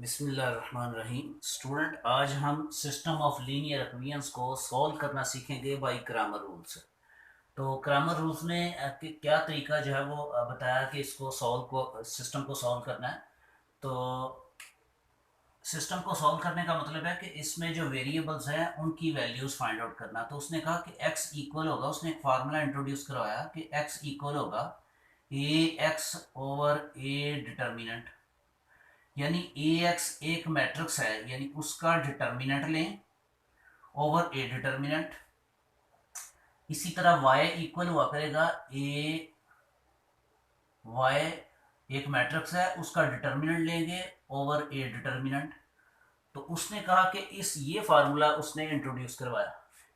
बिस्मिल्लाहिर्रहमानिर्रहीम। स्टूडेंट, आज हम सिस्टम ऑफ लीनियर इक्वेशंस को सॉल्व करना सीखेंगे बाय क्रैमर रूल्स। तो क्रैमर रूल्स ने क्या तरीका जो है वो बताया कि इसको सॉल्व को सिस्टम को सॉल्व करना है। तो सिस्टम को सॉल्व करने का मतलब है कि इसमें जो वेरिएबल्स हैं उनकी वैल्यूज़ फाइंड आउट करना। तो उसने कहा कि x इक्वल होगा, उसने एक फार्मूला इंट्रोड्यूस करवाया कि x इक्वल होगा ए एक्स ओवर ए डिटर्मिनेंट, यानी ए एक्स एक मैट्रिक्स है, यानी उसका डिटर्मिनेंट लें ओवर ए डिटर्मिनेंट। इसी तरह y इक्वल हुआ करेगा ए y एक मैट्रिक्स है, उसका डिटर्मिनेंट लेंगे ओवर ए डिटर्मिनेंट। तो उसने कहा कि इस ये फार्मूला उसने इंट्रोड्यूस करवाया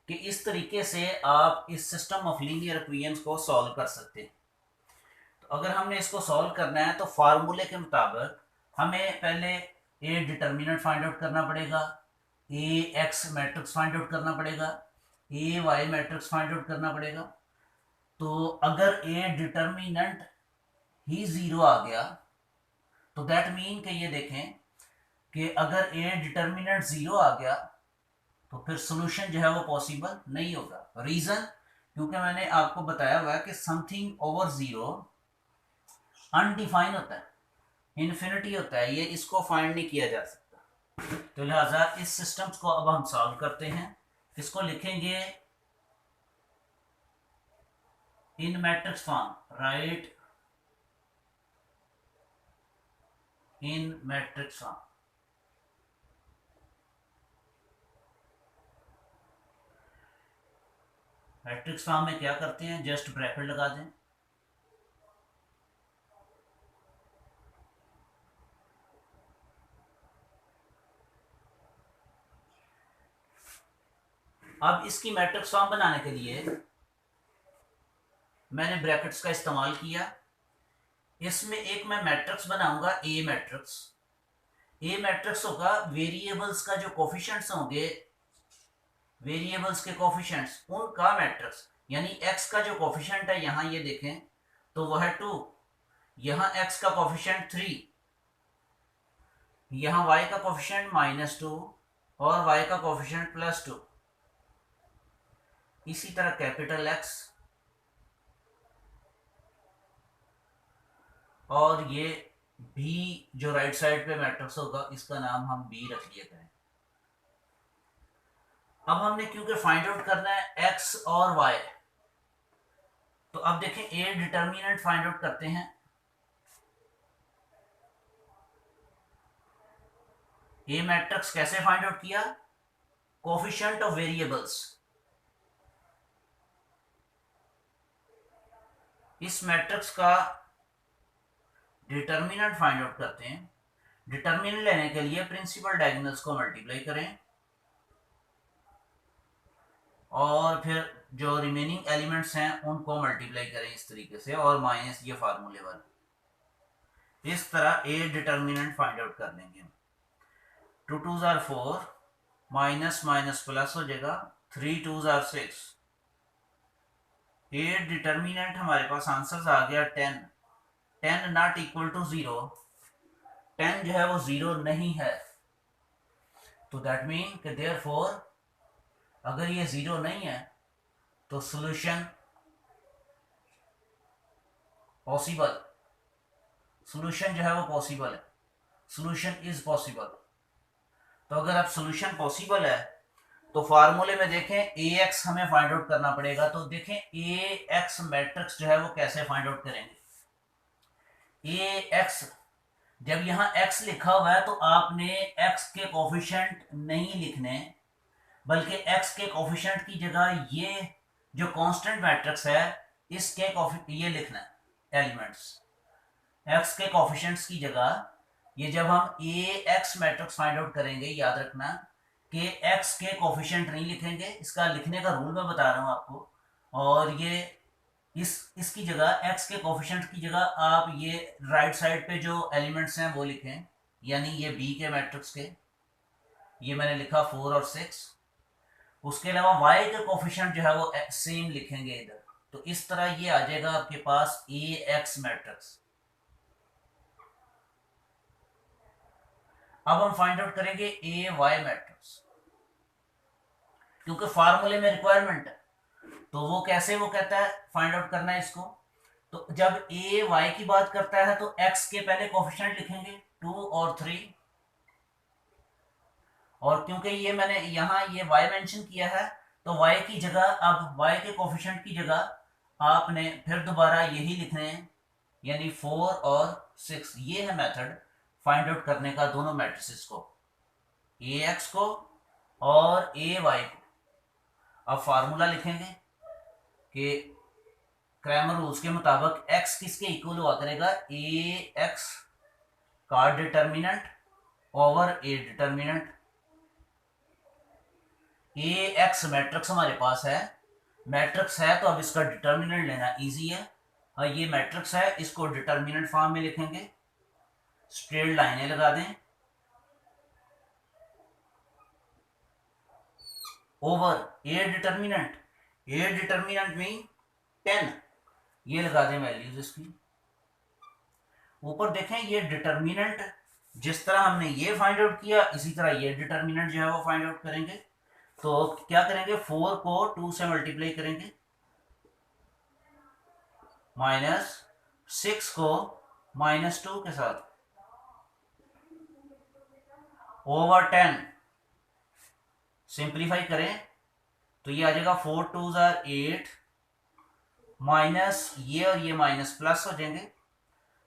कि इस तरीके से आप इस सिस्टम ऑफ लीनियर इक्वेशंस को सॉल्व कर सकते हैं। तो अगर हमने इसको सॉल्व करना है तो फार्मूले के मुताबिक हमें पहले ए डिटर्मिनेंट फाइंड आउट करना पड़ेगा, ए एक्स मैट्रिक्स फाइंड आउट करना पड़ेगा, ए वाई मैट्रिक्स फाइंड आउट करना पड़ेगा। तो अगर ए डिटर्मिनेंट ही ज़ीरो आ गया तो दैट मीन कि ये देखें कि अगर ए डिटर्मिनेंट ज़ीरो आ गया तो फिर सोल्यूशन जो है वो पॉसिबल नहीं होगा। रीज़न, क्योंकि मैंने आपको बताया हुआ है कि समथिंग ओवर ज़ीरो अनडिफाइन होता है, इन्फिनिटी होता है, ये इसको फाइंड नहीं किया जा सकता। तो लिहाजा इस सिस्टम्स को अब हम सॉल्व करते हैं। इसको लिखेंगे इन मैट्रिक्स फॉर्म, राइट इन मैट्रिक्स फॉर्म। मैट्रिक्स फॉर्म में क्या करते हैं, जस्ट ब्रैकेट लगा दें। अब इसकी मैट्रिक्स फॉर्म बनाने के लिए मैंने ब्रैकेट्स का इस्तेमाल किया। इसमें एक मैं मैट्रिक्स बनाऊंगा, ए मैट्रिक्स। ए मैट्रिक्स होगा वेरिएबल्स का जो कोफिशिएंट्स होंगे, वेरिएबल्स के कोफिशिएंट्स उनका मैट्रिक्स। यानी एक्स का जो कोफिशिएंट है यहाँ ये देखें तो वह है 2, यहाँ एक्स का कोफिशिएंट 3, यहाँ वाई का कोफिशिएंट -2 और वाई का कोफिशिएंट +2। इसी तरह कैपिटल एक्स और ये बी जो राइट साइड पे मैट्रिक्स होगा इसका नाम हम बी रख लिया करें। अब हमने क्योंकि फाइंड आउट करना है एक्स और वाई, तो अब देखें ए डिटर्मिनेंट फाइंड आउट करते हैं। ए मैट्रिक्स कैसे फाइंड आउट किया, कोफिशिएंट ऑफ वेरिएबल्स। इस मैट्रिक्स का डिटर्मिनेंट फाइंड आउट करते हैं। डिटर्मिनेंट लेने के लिए प्रिंसिपल डायगोनल्स को मल्टीप्लाई करें और फिर जो रिमेनिंग एलिमेंट्स हैं उनको मल्टीप्लाई करें इस तरीके से, और माइनस ये फार्मूले वाले। इस तरह ए डिटर्मिनेंट फाइंड आउट कर लेंगे। 2 2s are 4, minus minus plus हो जाएगा, 3 2s are 6। ए डिटर्मिनेंट हमारे पास आंसर आ गया 10। 10 नॉट इक्वल टू 0, 10 जो है वो 0 नहीं है। तो दैट मीन कि देयरफॉर अगर ये 0 नहीं है तो सोल्यूशन पॉसिबल, सोल्यूशन जो है वो पॉसिबल है, सोल्यूशन इज पॉसिबल। तो अगर अब सोल्यूशन पॉसिबल है तो फार्मूले में देखें ए एक्स हमें फाइंड आउट करना पड़ेगा। तो देखें ए एक्स मैट्रिक्स जो है वो कैसे फाइंड आउट करेंगे। ए एक्स, जब यहाँ x लिखा हुआ है तो आपने x के कोफिशिएंट नहीं लिखने, बल्कि x के कोफिशिएंट की जगह ये जो कांस्टेंट मैट्रिक्स है इसके ये लिखना है एलिमेंट्स। x के कोफिशिएंट्स की जगह ये जब हम ए एक्स मैट्रिक्स फाइंड आउट करेंगे, याद रखना कि x के कोफिशिएंट नहीं लिखेंगे। इसका लिखने का रूल मैं बता रहा हूँ आपको। और ये इसकी जगह x के कोफिशिएंट की जगह आप ये राइट साइड पे जो एलिमेंट्स हैं वो लिखें, यानी ये b के मैट्रिक्स के, ये मैंने लिखा 4 और 6। उसके अलावा y के कोफिशिएंट जो है वो सेम लिखेंगे इधर। तो इस तरह ये आ जाएगा आपके पास ए एक्स मैट्रिक्स। अब हम फाइंड आउट करेंगे ए वाई मैट्रिक्स, क्योंकि फार्मूले में रिक्वायरमेंट है। तो वो कैसे, वो कहता है फाइंड आउट करना है इसको। तो जब ए वाई की बात करता है तो एक्स के पहले कोफिशिएंट लिखेंगे 2 और 3, और क्योंकि ये मैंने यहाँ ये y मेंशन किया है तो y की जगह, अब y के कोफिशिएंट की जगह आपने फिर दोबारा यही लिखने हैं, यानी 4 और 6। ये है मेथड फाइंड आउट करने का दोनों मैट्रिसेस को, ax को और ay को। अब फार्मूला लिखेंगे कि क्रैमर रूल्स के मुताबिक x किसके इक्वल हुआ करेगा, ax का determinant over a determinant. A x matrix हमारे पास है, मैट्रिक्स है तो अब इसका डिटर्मिनेंट लेना इजी है। और ये मैट्रिक्स है, इसको डिटर्मिनेंट फॉर्म में लिखेंगे, स्ट्रेट लाइनें लगा दें, ओवर ए डिटर्मिनेंट में 10, ये लगा दें वैल्यूज इसकी। ऊपर देखें ये डिटर्मिनेंट, जिस तरह हमने ये फाइंड आउट किया इसी तरह ये डिटर्मिनेंट जो है वो फाइंड आउट करेंगे। तो क्या करेंगे, 4 को 2 से मल्टीप्लाई करेंगे, माइनस 6 को -2 के साथ, ओवर 10 सिंप्लीफाई करें तो ये आ जाएगा 4 2 8, माइनस ये और ये माइनस प्लस हो जाएंगे,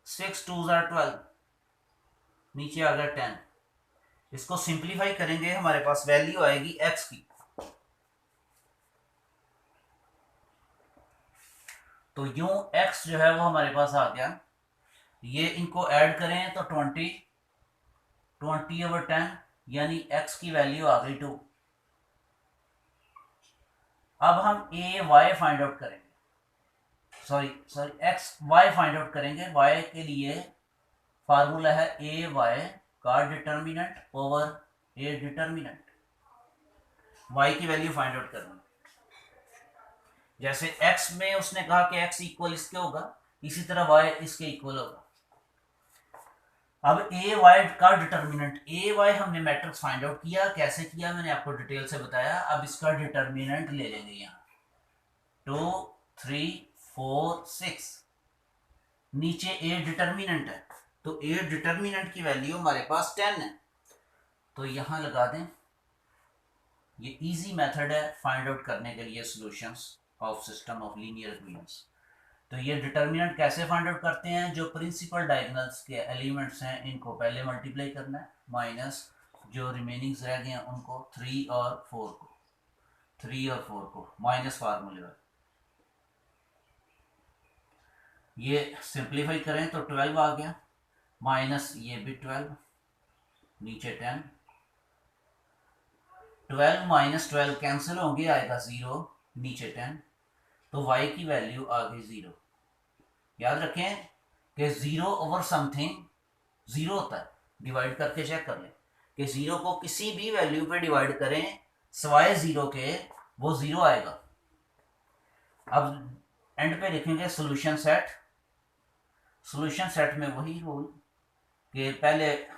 6 2 12, नीचे आ गया 10। इसको सिंप्लीफाई करेंगे हमारे पास वैल्यू आएगी x की। तो यूं x जो है वो हमारे पास आ गया, ये इनको ऐड करें तो 20/10, यानी x की वैल्यू आ गई 2। अब हम ए वाई फाइंड आउट करेंगे, sorry X Y find out करेंगे। y के लिए फार्मूला है ए वाई का determinant over A determinant, y की वैल्यू फाइंड आउट करना। जैसे x में उसने कहा कि x इक्वल इसके होगा, इसी तरह y इसके इक्वल होगा। अब ए वाई का डिटर्मिनेंट, ए वाई हमने मैट्रिक्स फाइंड आउट किया, कैसे किया मैंने आपको डिटेल से बताया। अब इसका डिटर्मिनेंट ले लेंगे, यहाँ 2 3 4 6, नीचे ए डिटर्मिनेंट है तो ए डिटर्मिनेंट की वैल्यू हमारे पास 10 है, तो यहां लगा दें। ये इजी मेथड है फाइंड आउट करने के लिए solutions of system of linear equations. तो ये डिटर्मिनेंट कैसे फाइंड आउट करते हैं, जो प्रिंसिपल डायगोनल्स के एलिमेंट्स हैं इनको पहले मल्टीप्लाई करना है, माइनस जो रिमेनिंग्स रह गए हैं उनको 3 और 4 को माइनस फार्मूले में ये सिंप्लीफाई करें तो 12 आ गया, माइनस ये भी 12, नीचे 10, 12 माइनस 12 कैंसिल होंगे, आएगा 0, नीचे 10। तो y की वैल्यू आ गई 0। याद रखें कि 0 ओवर समथिंग 0 होता है, डिवाइड करके चेक कर लें कि 0 को किसी भी वैल्यू पे डिवाइड करें सिवाय 0 के, वो 0 आएगा। अब एंड पे लिखेंगे सॉल्यूशन सेट। सॉल्यूशन सेट में वही रूल कि पहले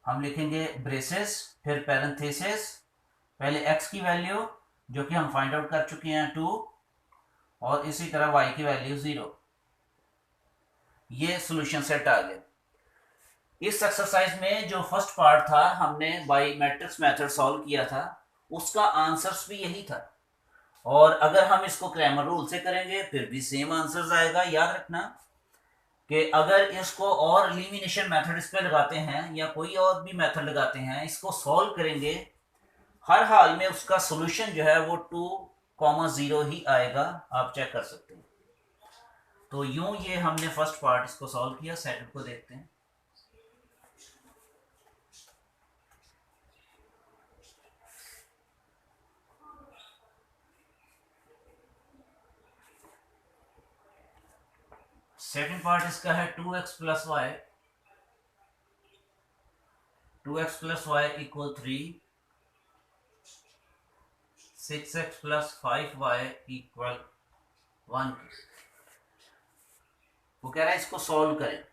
हम लिखेंगे ब्रेसेस, फिर पैरेंथेसिस, पहले x की वैल्यू जो कि हम फाइंड आउट कर चुके हैं 2, और इसी तरह y की वैल्यू 0। ये सॉल्यूशन सेट आ गया। इस एक्सरसाइज में जो फर्स्ट पार्ट था हमने बाय मैट्रिक्स मेथड सॉल्व किया था, उसका आंसर्स भी यही था, और अगर हम इसको क्रैमर रूल से करेंगे फिर भी सेम आंसर्स आएगा। याद रखना कि अगर इसको और एलिमिनेशन मेथड इस पे लगाते हैं या कोई और भी मेथड लगाते हैं, इसको सॉल्व करेंगे, हर हाल में उसका सॉल्यूशन जो है वो 2,0 ही आएगा, आप चेक कर सकते हैं। तो यूं ये हमने फर्स्ट पार्ट इसको सॉल्व किया, सेकंड को देखते हैं। सेकंड पार्ट इसका है 2x plus Y, 2x plus Y equal 3, 6x plus 5y equal 1। वो कह रहा है इसको सॉल्व करें,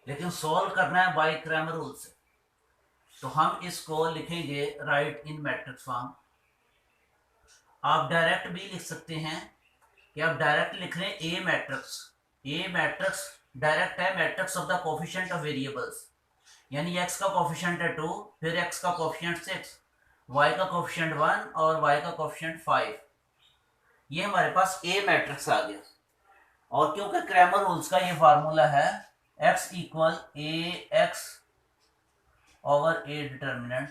लेकिन सॉल्व करना है बाय क्रैमर रूल से। तो हम इसको लिखेंगे राइट इन मैट्रिक्स फॉर्म। आप डायरेक्ट भी लिख सकते हैं कि आप डायरेक्ट लिख रहे हैं ए मैट्रिक्स। ए मैट्रिक्स डायरेक्ट है matrix of the coefficient of variables, यानी x का कोफिशिएंट है 2, फिर x का कोफिशिएंट 6, y का कोफिशिएंट 1 और y का कोफिशिएंट 5। ये हमारे पास ए मैट्रिक्स आ गया। और क्योंकि क्रैमर रूल्स का ये फार्मूला है x equal A x over A determinant,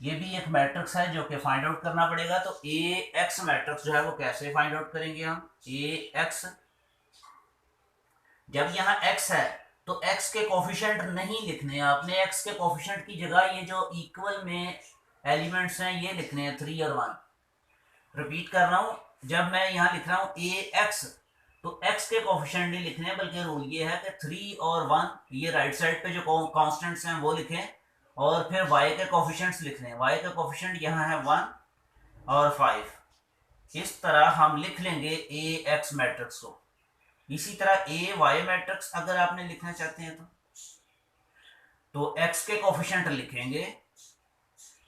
ये भी एक मैट्रिक्स है जो कि फाइंड आउट करना पड़ेगा। तो ए एक्स मैट्रिक्स जो है वो कैसे फाइंड आउट करेंगे हम? ए एक्स, जब यहाँ x है तो x के कोफिशिएंट नहीं लिखने आपने, x के कोफिशिएंट की जगह ये जो इक्वल में एलिमेंट्स हैं ये लिखने हैं 3 और 1। रिपीट कर रहा हूं, जब मैं यहाँ लिख रहा हूँ ए एक्स तो x के कोफिशिएंट नहीं लिखने, बल्कि रूल ये है कि 3 और 1 ये राइट साइड पे जो कॉन्स्टेंट्स हैं वो लिखें, और फिर y के कोफिशिएंट्स लिखने हैं। y के कोफिशिएंट यहाँ है 1 और 5। इस तरह हम लिख लेंगे ए एक्स मैट्रिक्स को। इसी तरह ए वाई मैट्रिक्स अगर आपने लिखना चाहते हैं तो x के कोफिशिएंट लिखेंगे,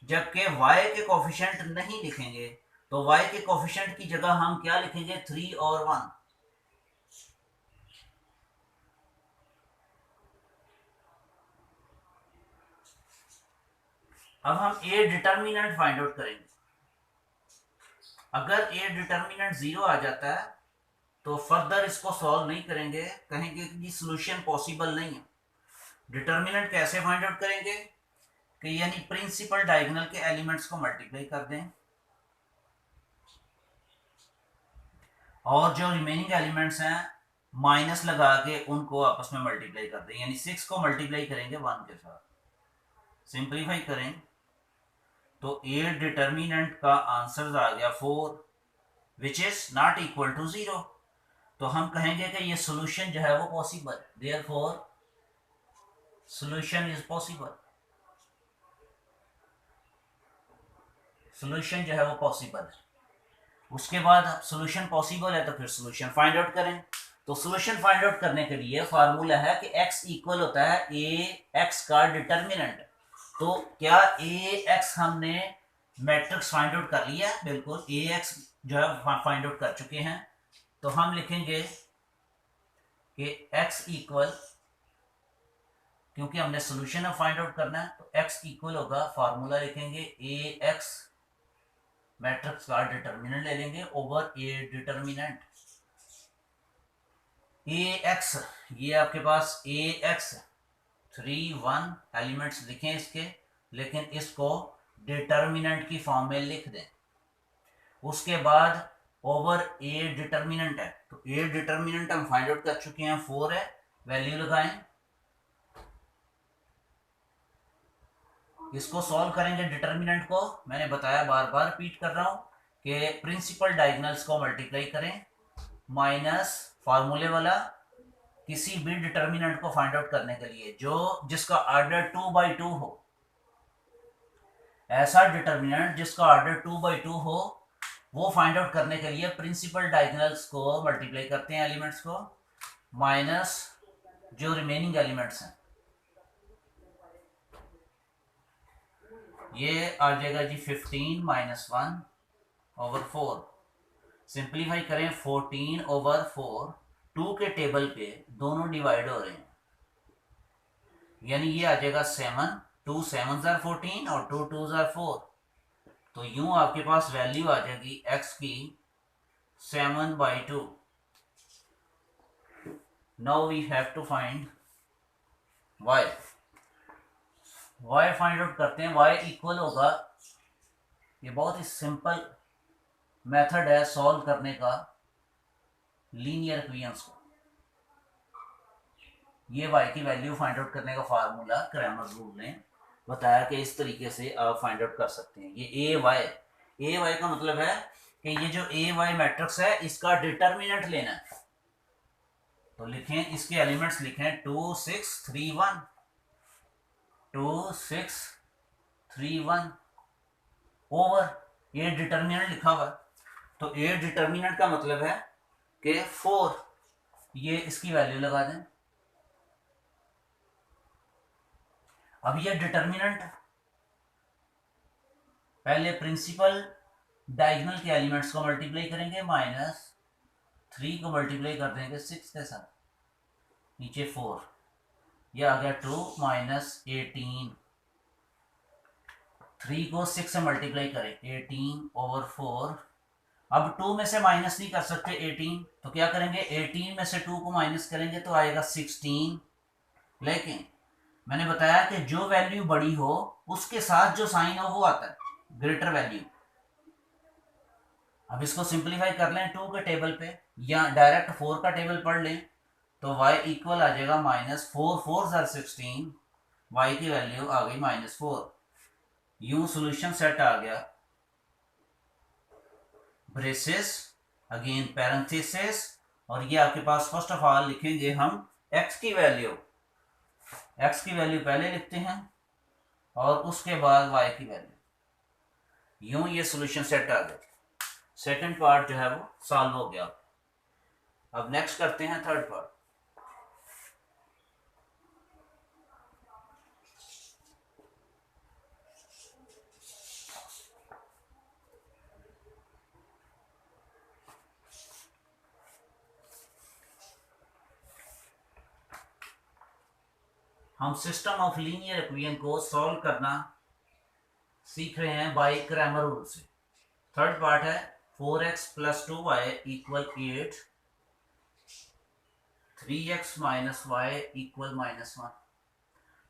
जबकि y के कोफिशिएंट नहीं लिखेंगे। तो y के कोफिशिएंट की जगह हम क्या लिखेंगे? 3 और 1। अब हम ए डिटर्मिनेंट फाइंड आउट करेंगे। अगर ए डिटर्मिनेंट 0 आ जाता है तो फर्दर इसको सॉल्व नहीं करेंगे, कहेंगे कि सॉल्यूशन पॉसिबल नहीं है। डिटर्मिनेंट कैसे फाइंड आउट करेंगे कि यानी प्रिंसिपल डायगोनल के एलिमेंट्स को मल्टीप्लाई कर दें और जो रिमेनिंग एलिमेंट्स हैं माइनस लगा के उनको आपस में मल्टीप्लाई कर दें, यानी 6 को मल्टीप्लाई करेंगे 1 के साथ। सिंप्लीफाई करें तो ए डिटर्मिनेंट का आंसर आ गया 4 which is not equal to 0। तो हम कहेंगे कि ये सॉल्यूशन जो है वो possible, therefore solution is possible. Solution जो है वो पॉसिबल है। उसके बाद सॉल्यूशन पॉसिबल है तो फिर सॉल्यूशन फाइंड आउट करें। तो सॉल्यूशन फाइंड आउट करने के लिए फार्मूला है कि x इक्वल होता है ए एक्स का डिटर्मिनेंट। तो क्या ए एक्स हमने मैट्रिक्स फाइंड आउट कर लिया? बिल्कुल, ए एक्स जो है फाइंड आउट कर चुके हैं। तो हम लिखेंगे कि x इक्वल, क्योंकि हमने सॉल्यूशन अब फाइंड आउट करना है तो x इक्वल होगा, फार्मूला लिखेंगे ए एक्स मैट्रिक्स का डिटर्मिनेंट ले लेंगे over A determinant. A x, ये आपके पास ए एक्स 3 1 एलिमेंट्स लिखें इसके, लेकिन इसको डिटर्मिनेंट की फॉर्म में लिख दें। उसके बाद ओवर ए डिटर्मिनेंट है, तो ए डिटर्मिनेंट हम फाइंड आउट कर चुके हैं 4 है, वैल्यू लगाएं। इसको सॉल्व करेंगे डिटर्मिनेंट को। मैंने बताया, बार बार रिपीट कर रहा हूं कि प्रिंसिपल डायगोनल्स को मल्टीप्लाई करें माइनस फार्मूले वाला किसी भी डिटर्मिनेंट को फाइंड आउट करने के लिए जो जिसका ऑर्डर 2/2 हो। ऐसा डिटर्मिनेंट जिसका ऑर्डर 2/2 हो वो फाइंड आउट करने के लिए प्रिंसिपल डायगोनल्स को मल्टीप्लाई करते हैं एलिमेंट्स को, माइनस जो रिमेनिंग एलिमेंट्स हैं। ये आ जाएगा जी 15 - 1 ओवर 4। सिंप्लीफाई करें 14 ओवर 4, 2 के टेबल पे दोनों डिवाइड हो रहे हैं, यानी ये आ जाएगा 7, 2 7s are 14 और 2 2s are 4। तो यूं आपके पास वैल्यू आ जाएगी x की 7/2। Now we have to find y। y find out करते हैं। y इक्वल होगा, ये बहुत ही सिंपल मेथड है सॉल्व करने का लीनियर इक्वेशंस को। ये y की वैल्यू फाइंड आउट करने का फार्मूला क्रैमर रूल ने बताया कि इस तरीके से आप फाइंड आउट कर सकते हैं। ये ए वाई का मतलब है कि ये जो ए वाई मैट्रिक्स है इसका डिटर्मिनेंट लेना है। तो लिखें, इसके एलिमेंट्स लिखें 2 6 3 1, 2 6 3 1 ओवर ए डिटर्मिनेंट लिखा हुआ। तो ए डिटर्मिनेंट का मतलब है कि 4, ये इसकी वैल्यू लगा दें। अब ये डिटर्मिनेंट, पहले प्रिंसिपल डायगोनल के एलिमेंट्स को मल्टीप्लाई करेंगे, -3 को मल्टीप्लाई कर देंगे 6 के साथ, नीचे 4, ये आ गया 2 -18, 3 को 6 से मल्टीप्लाई करें 18/4। अब 2 में से माइनस नहीं कर सकते 18, तो क्या करेंगे 18 में से 2 को माइनस करेंगे तो आएगा 16। लेकिन मैंने बताया कि जो वैल्यू बड़ी हो उसके साथ जो साइन हो वो आता है, ग्रेटर वैल्यू। अब इसको सिंप्लीफाई कर लें 2 के टेबल पे या डायरेक्ट 4 का टेबल पढ़ लें तो y इक्वल आ जाएगा -4, 4 16, y की वैल्यू आ गई -4। यू सोल्यूशन सेट आ गया, ब्रेसेस अगेन पैरेंथेसिस, और ये आपके पास फर्स्ट ऑफ ऑल लिखेंगे हम x की वैल्यू पहले लिखते हैं और उसके बाद y की वैल्यू, यूं ये सोल्यूशन सेट आ गया। सेकंड पार्ट जो है वो सॉल्व हो गया। अब नेक्स्ट करते हैं थर्ड पार्ट। हम सिस्टम ऑफ लीनियर इक्वेशन को सॉल्व करना सीख रहे हैं बाय क्रैमर रूल से। थर्ड पार्ट है 4x + 2y = 8, 3x - y = -1।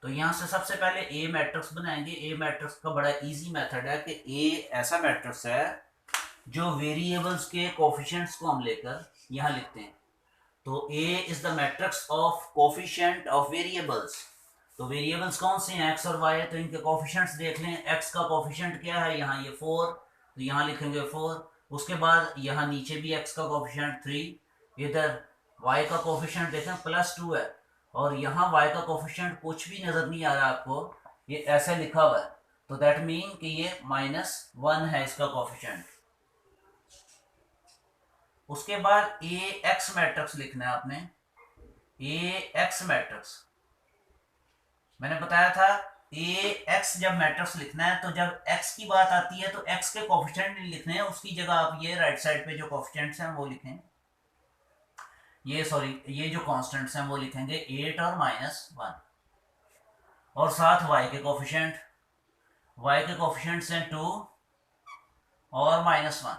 तो यहां से सबसे पहले ए मैट्रिक्स बनाएंगे। ए मैट्रिक्स का बड़ा इजी मेथड है कि ए ऐसा मैट्रिक्स है जो वेरिएबल्स के कोफिशिएंट्स को हम लेकर यहां लिखते हैं। तो A is the matrix of coefficient of variables. तो वेरिएबल्स कौन से हैं, एक्स और वाई, तो इनके कोफिशिएंट्स देख लें। एक्स का कोफिशिएंट क्या है, यहाँ ये 4, तो यहाँ लिखेंगे 4। उसके बाद यहाँ नीचे भी एक्स का कोफिशिएंट 3, इधर वाई का कोफिशिएंट देखें +2 है, और यहाँ वाई का कोफिशिएंट कुछ भी नजर नहीं आ रहा आपको, ये ऐसे लिखा हुआ है, तो दैट मीन कि ये -1 है इसका कोफिशिएंट। उसके बाद ए एक्स मैट्रिक्स लिखना है आपने। ए एक्स मैट्रिक्स मैंने बताया था, ए एक्स जब मैट्रिक्स लिखना है तो जब एक्स की बात आती है तो एक्स के कोफिशिएंट नहीं लिखने हैं, उसकी जगह आप ये राइट साइड पे जो कोफिशिएंट्स हैं वो लिखें, ये जो कांस्टेंट्स हैं वो लिखेंगे 8 और -1, और साथ y के कोफिशिएंट्स हैं 2 और -1।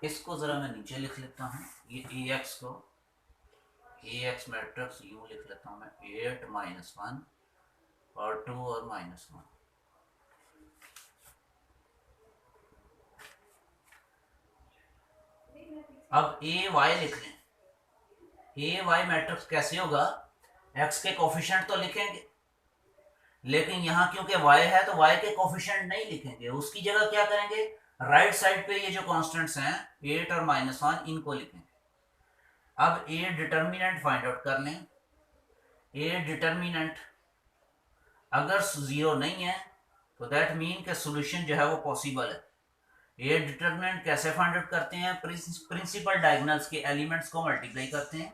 इसको जरा मैं नीचे लिख लेता हूँ, ये ए एक्स को, ए एक्स मैट्रिक्स यूं लिख लेता हूँ मैं, 8 -1 और 2 और -1। अब ए वाई लिख लें। ए वाई मैट्रिक्स कैसे होगा, एक्स के कोफिशिएंट तो लिखेंगे, लेकिन यहाँ क्योंकि y है तो y के कोफिशिएंट नहीं लिखेंगे, उसकी जगह क्या करेंगे, राइट साइड पे ये जो कांस्टेंट्स हैं 8 और -1 इनको लिखेंगे। अब ए डिटर्मिनेंट फाइंड आउट कर लें। ए डिटर्मिनेंट अगर 0 नहीं है तो दैट मीन के सॉल्यूशन जो है वो पॉसिबल है। ए डिटर्मिनेंट कैसे फाइंड आउट करते हैं, प्रिंसिपल डायगोनल्स के एलिमेंट्स को मल्टीप्लाई करते हैं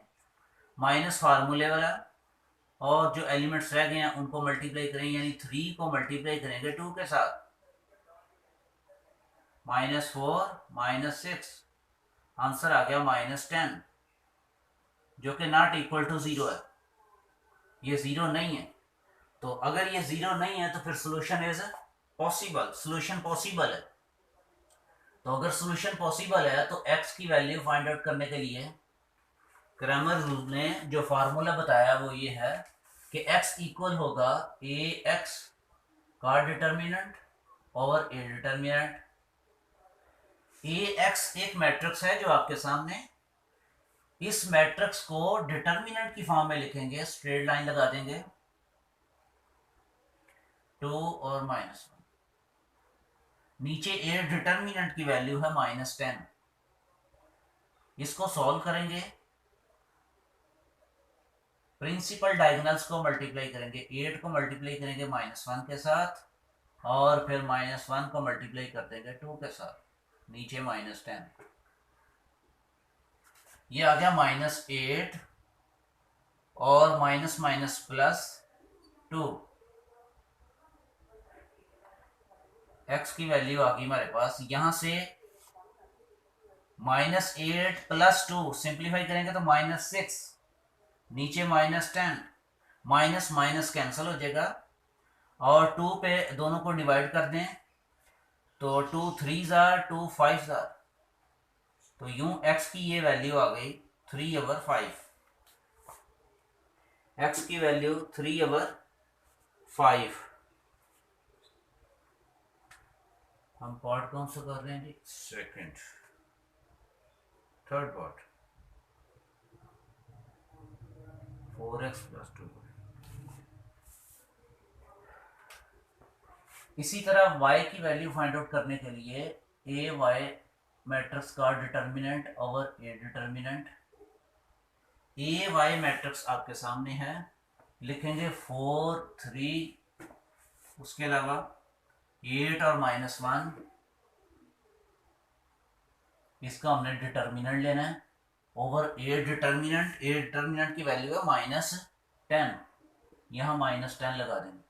माइनस फार्मूले वाला, और जो एलिमेंट्स रह गए हैं उनको मल्टीप्लाई करेंगे, यानी 3 को मल्टीप्लाई करेंगे 2 के साथ, -4 -6, आंसर आ गया -10, जो कि नॉट इक्वल टू 0 है, ये 0 नहीं है। तो अगर ये 0 नहीं है तो फिर solution is possible, solution possible है। तो अगर सोल्यूशन पॉसिबल है तो x की वैल्यू फाइंड आउट करने के लिए क्रैमर रूल ने जो फार्मूला बताया वो ये है कि x इक्वल होगा ए एक्स का determinant over A determinant. A x एक मैट्रिक्स है जो आपके सामने, इस मैट्रिक्स को डिटर्मिनेंट की फॉर्म में लिखेंगे, स्ट्रेट लाइन लगा देंगे 2 और -1, नीचे ए डिटर्मिनेंट की वैल्यू है -10। इसको सॉल्व करेंगे, प्रिंसिपल डायगोनल्स को मल्टीप्लाई करेंगे, 8 को मल्टीप्लाई करेंगे -1 के साथ, और फिर -1 को मल्टीप्लाई कर देंगे 2 के साथ, नीचे -10, ये आ गया -8 और माइनस माइनस प्लस 2, एक्स की वैल्यू आ गई हमारे पास। यहां से -8 + 2 सिंप्लीफाई करेंगे तो -6, नीचे -10, माइनस माइनस कैंसिल हो जाएगा और 2 पे दोनों को डिवाइड कर दें तो 2 3 जार 2 5 जार, तो यूं x की ये वैल्यू आ गई 3/5। x की वैल्यू 3/5। हम पार्ट कौन सा कर रहे हैं जी? Second, third part, 4x + 2। इसी तरह y की वैल्यू फाइंड आउट करने के लिए ए वाई मैट्रिक्स का determinant over A determinant, A Y matrix आपके सामने है, लिखेंगे 4 3, उसके अलावा 8 और -1, इसका हमने डिटर्मिनेंट लेना है over A determinant. A determinant की वैल्यू है -10, यहाँ -10 लगा देंगे।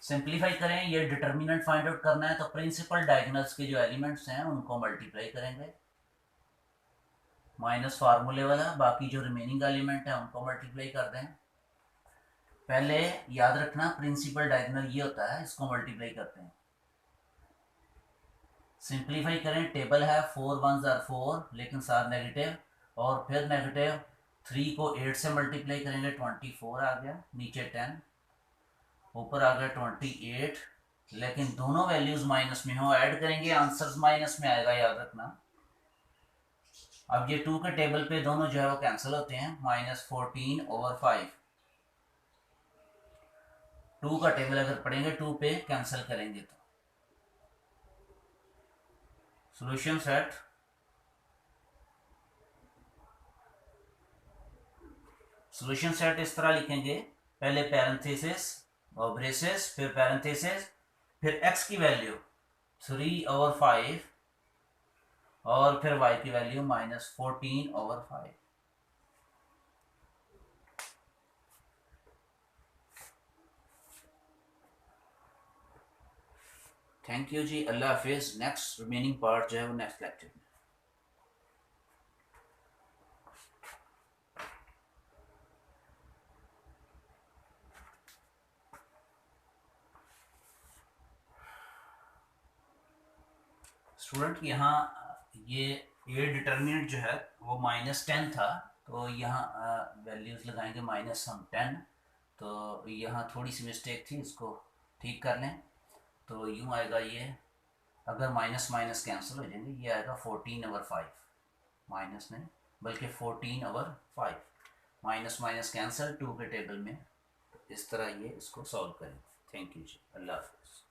सिंप्लीफाई करें, ये डिटर्मिनेंट फाइंड आउट करना है तो प्रिंसिपल डायगोनल्स के जो एलिमेंट्स हैं उनको मल्टीप्लाई करेंगे, माइनस फार्मूले वाला, बाकी जो रिमेनिंग एलिमेंट है उनको मल्टीप्लाई कर दें। पहले याद रखना प्रिंसिपल डायगोनल ये होता है, इसको मल्टीप्लाई करते हैं। सिंप्लीफाई करें, टेबल है 4 1 जार 4 लेकिन साथ नेगेटिव, और फिर नेगेटिव 3 को 8 से मल्टीप्लाई करेंगे 24 आ गया, नीचे 10, ऊपर आ गया 28, लेकिन दोनों वैल्यूज माइनस में हो, ऐड करेंगे आंसर्स माइनस में आएगा, याद रखना। अब ये 2 के टेबल पे दोनों जो है वो कैंसिल होते हैं, -14/5। 2 का टेबल अगर पढ़ेंगे 2 पे कैंसिल करेंगे तो सॉल्यूशन सेट। सॉल्यूशन सेट इस तरह लिखेंगे, पहले पैरेंथेसिस और ब्रेसेस, फिर पैरेंथेसिस, फिर x की वैल्यू 3/5 और फिर y की वैल्यू -14/5। थैंक यू जी, अल्लाह हाफिज। नेक्स्ट रिमेनिंग पार्ट जो है वो नेक्स्ट लेक्चर में। स्टूडेंट यहाँ ये ए डिटर्मिनेंट जो है वो -10 था, तो यहाँ वैल्यूज लगाएंगे -10, तो यहाँ थोड़ी सी मिस्टेक थी, इसको ठीक कर लें। तो यूँ आएगा ये, अगर माइनस माइनस कैंसिल हो जाएंगे, ये आएगा 14/5, माइनस नहीं बल्कि 14/5, माइनस माइनस कैंसिल 2 के टेबल में। तो इस तरह ये इसको सॉल्व करें। थैंक यू जी, अल्लाह हाफिज़।